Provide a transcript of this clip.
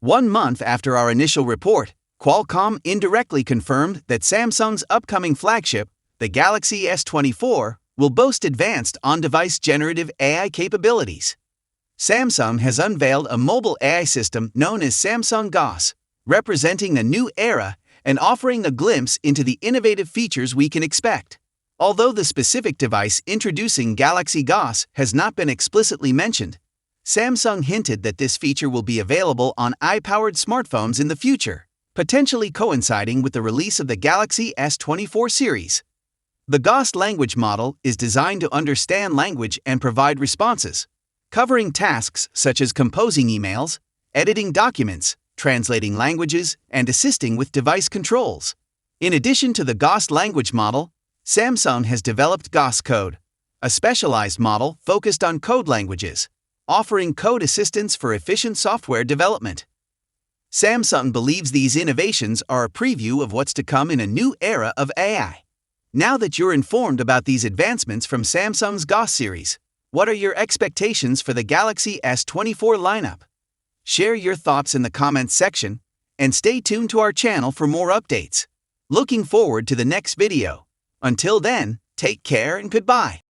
1 month after our initial report, Qualcomm indirectly confirmed that Samsung's upcoming flagship, the Galaxy S24, will boast advanced on-device generative AI capabilities. Samsung has unveiled a mobile AI system known as Samsung GOS, representing a new era and offering a glimpse into the innovative features we can expect. Although the specific device introducing Galaxy GOS has not been explicitly mentioned, Samsung hinted that this feature will be available on AI-powered smartphones in the future, potentially coinciding with the release of the Galaxy S24 Series. The GOS language model is designed to understand language and provide responses, covering tasks such as composing emails, editing documents, translating languages, and assisting with device controls. In addition to the GOS language model, Samsung has developed GOS Code, a specialized model focused on code languages, offering code assistance for efficient software development. Samsung believes these innovations are a preview of what's to come in a new era of AI. Now that you're informed about these advancements from Samsung's GOS series, what are your expectations for the Galaxy S24 lineup? Share your thoughts in the comments section, and stay tuned to our channel for more updates. Looking forward to the next video. Until then, take care and goodbye.